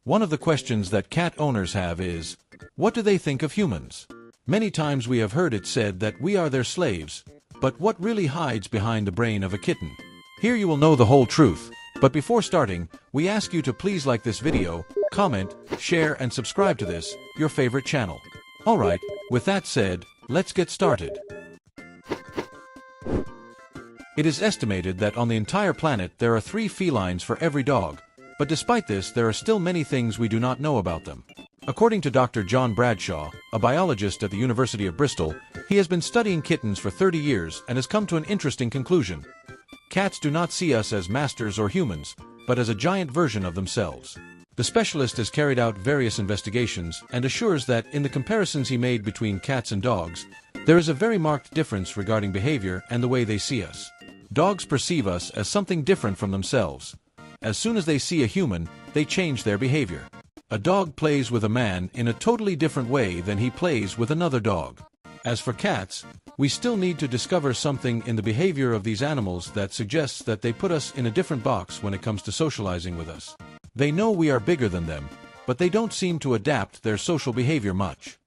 One of the questions that cat owners have is, what do they think of humans? Many times we have heard it said that we are their slaves, but what really hides behind the brain of a kitten? Here you will know the whole truth, but before starting, we ask you to please like this video, comment, share and subscribe to this, your favorite channel. Alright, with that said, let's get started. It is estimated that on the entire planet there are 3 felines for every dog, but despite this there are still many things we do not know about them. According to Dr. John Bradshaw, a biologist at the University of Bristol, he has been studying kittens for 30 years and has come to an interesting conclusion. Cats do not see us as masters or humans, but as a giant version of themselves. The specialist has carried out various investigations and assures that in the comparisons he made between cats and dogs, there is a very marked difference regarding behavior and the way they see us. Dogs perceive us as something different from themselves. As soon as they see a human, they change their behavior. A dog plays with a man in a totally different way than he plays with another dog. As for cats, we still need to discover something in the behavior of these animals that suggests that they put us in a different box when it comes to socializing with us. They know we are bigger than them, but they don't seem to adapt their social behavior much.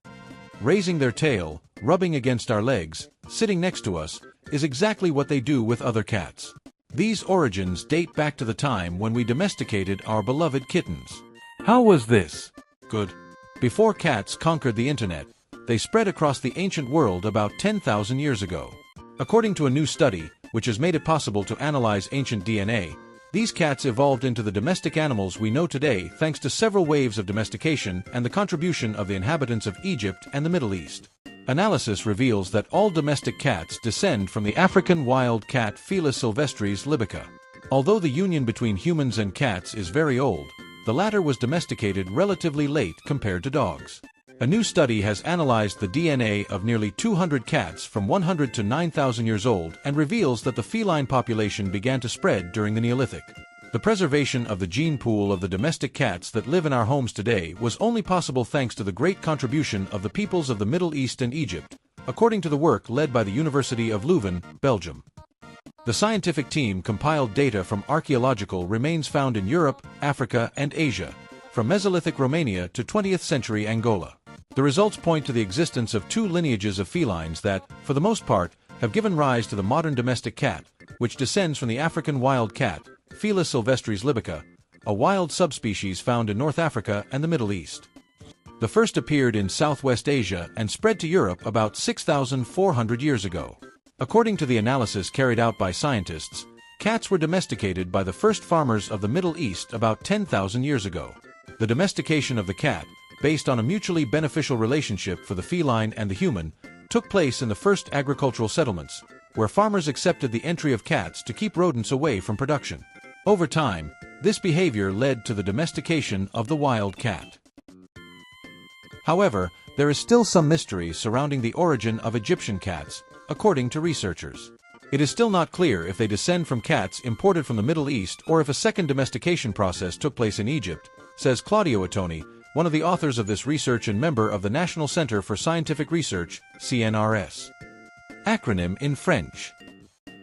Raising their tail, rubbing against our legs, sitting next to us, is exactly what they do with other cats. These origins date back to the time when we domesticated our beloved kittens. How was this? Good. Before cats conquered the internet, they spread across the ancient world about 10,000 years ago. According to a new study, which has made it possible to analyze ancient DNA, these cats evolved into the domestic animals we know today thanks to several waves of domestication and the contribution of the inhabitants of Egypt and the Middle East. Analysis reveals that all domestic cats descend from the African wild cat Felis sylvestris libica. Although the union between humans and cats is very old, the latter was domesticated relatively late compared to dogs. A new study has analyzed the DNA of nearly 200 cats from 100 to 9,000 years old and reveals that the feline population began to spread during the Neolithic. The preservation of the gene pool of the domestic cats that live in our homes today was only possible thanks to the great contribution of the peoples of the Middle East and Egypt, according to the work led by the University of Leuven, Belgium. The scientific team compiled data from archaeological remains found in Europe, Africa, and Asia, from Mesolithic Romania to 20th century Angola. The results point to the existence of 2 lineages of felines that, for the most part, have given rise to the modern domestic cat, which descends from the African wild cat, Felis sylvestris libica, a wild subspecies found in North Africa and the Middle East. The first appeared in Southwest Asia and spread to Europe about 6,400 years ago. According to the analysis carried out by scientists, cats were domesticated by the first farmers of the Middle East about 10,000 years ago. The domestication of the cat, based on a mutually beneficial relationship for the feline and the human, took place in the first agricultural settlements, where farmers accepted the entry of cats to keep rodents away from production. Over time, this behavior led to the domestication of the wild cat. However, there is still some mystery surrounding the origin of Egyptian cats, according to researchers. It is still not clear if they descend from cats imported from the Middle East or if a second domestication process took place in Egypt, says Claudio Ottoni, one of the authors of this research and member of the National Center for Scientific Research, CNRS. Acronym in French.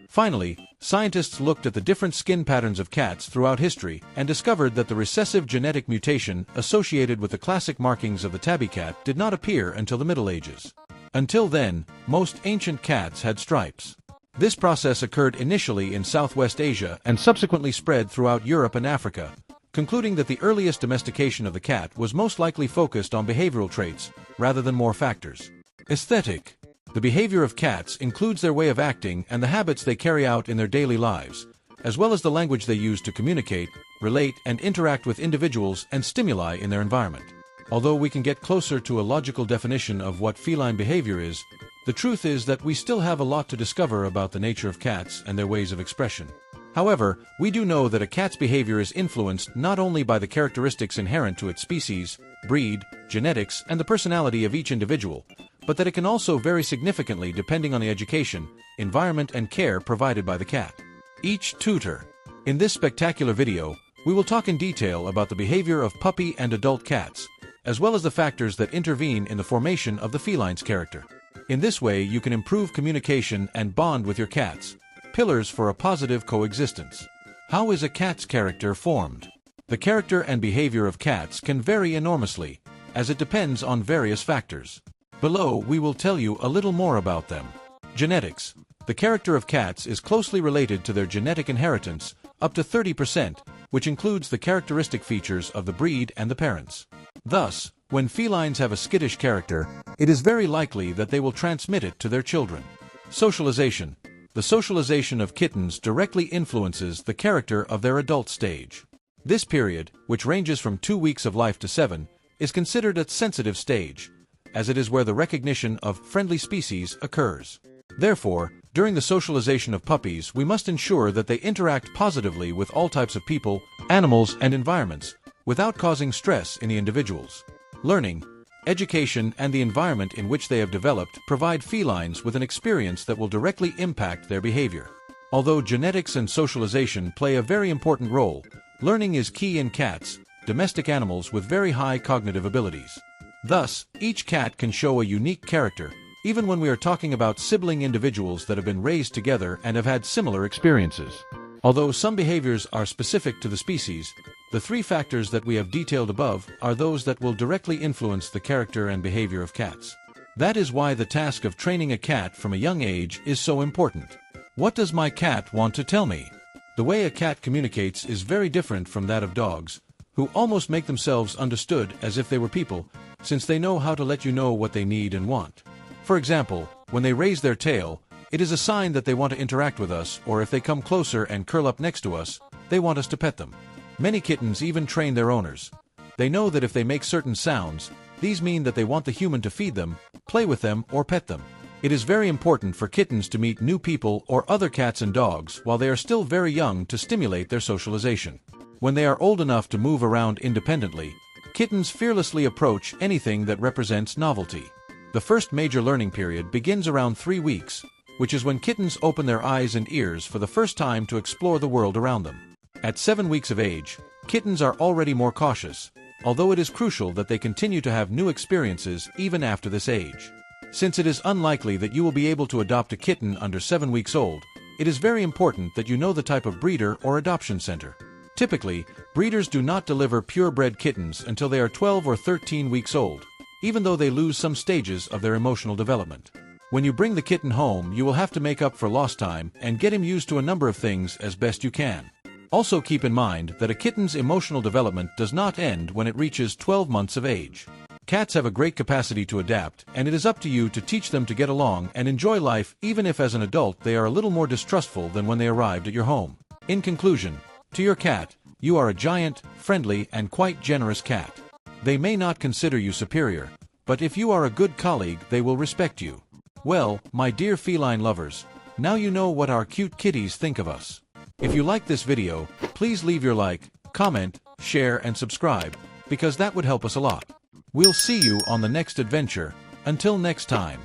Finally, scientists looked at the different skin patterns of cats throughout history and discovered that the recessive genetic mutation associated with the classic markings of the tabby cat did not appear until the Middle Ages. Until then, most ancient cats had stripes. This process occurred initially in Southwest Asia and subsequently spread throughout Europe and Africa, concluding that the earliest domestication of the cat was most likely focused on behavioral traits, rather than more factors. Aesthetic. The behavior of cats includes their way of acting and the habits they carry out in their daily lives, as well as the language they use to communicate, relate, and interact with individuals and stimuli in their environment. Although we can get closer to a logical definition of what feline behavior is, the truth is that we still have a lot to discover about the nature of cats and their ways of expression. However, we do know that a cat's behavior is influenced not only by the characteristics inherent to its species, breed, genetics, and the personality of each individual, but that it can also vary significantly depending on the education, environment, and care provided by the cat. Each tutor. In this spectacular video, we will talk in detail about the behavior of puppy and adult cats, as well as the factors that intervene in the formation of the feline's character. In this way, you can improve communication and bond with your cats, pillars for a positive coexistence. How is a cat's character formed? The character and behavior of cats can vary enormously, as it depends on various factors. Below, we will tell you a little more about them. Genetics. The character of cats is closely related to their genetic inheritance, up to 30%, which includes the characteristic features of the breed and the parents. Thus, when felines have a skittish character, it is very likely that they will transmit it to their children. Socialization. The socialization of kittens directly influences the character of their adult stage. This period, which ranges from 2 weeks of life to 7, is considered a sensitive stage, as it is where the recognition of friendly species occurs. Therefore, during the socialization of puppies, we must ensure that they interact positively with all types of people, animals, and environments, without causing stress in the individuals. Learning, education, and the environment in which they have developed provide felines with an experience that will directly impact their behavior. Although genetics and socialization play a very important role, learning is key in cats, domestic animals with very high cognitive abilities. Thus, each cat can show a unique character, even when we are talking about sibling individuals that have been raised together and have had similar experiences. Although some behaviors are specific to the species, the 3 factors that we have detailed above are those that will directly influence the character and behavior of cats. That is why the task of training a cat from a young age is so important. What does my cat want to tell me? The way a cat communicates is very different from that of dogs, who almost make themselves understood as if they were people, since they know how to let you know what they need and want. For example, when they raise their tail, it is a sign that they want to interact with us, or if they come closer and curl up next to us, they want us to pet them. Many kittens even train their owners. They know that if they make certain sounds, these mean that they want the human to feed them, play with them, or pet them. It is very important for kittens to meet new people or other cats and dogs while they are still very young to stimulate their socialization. When they are old enough to move around independently, kittens fearlessly approach anything that represents novelty. The first major learning period begins around 3 weeks, which is when kittens open their eyes and ears for the first time to explore the world around them. At 7 weeks of age, kittens are already more cautious, although it is crucial that they continue to have new experiences even after this age. Since it is unlikely that you will be able to adopt a kitten under 7 weeks old, it is very important that you know the type of breeder or adoption center. Typically, breeders do not deliver purebred kittens until they are 12 or 13 weeks old, even though they lose some stages of their emotional development. When you bring the kitten home, you will have to make up for lost time and get him used to a number of things as best you can. Also keep in mind that a kitten's emotional development does not end when it reaches 12 months of age. Cats have a great capacity to adapt, and it is up to you to teach them to get along and enjoy life even if as an adult they are a little more distrustful than when they arrived at your home. In conclusion, to your cat, you are a giant, friendly, and quite generous cat. They may not consider you superior, but if you are a good colleague, they will respect you. Well, my dear feline lovers, now you know what our cute kitties think of us. If you like this video, please leave your like, comment, share, and subscribe, because that would help us a lot. We'll see you on the next adventure. Until next time.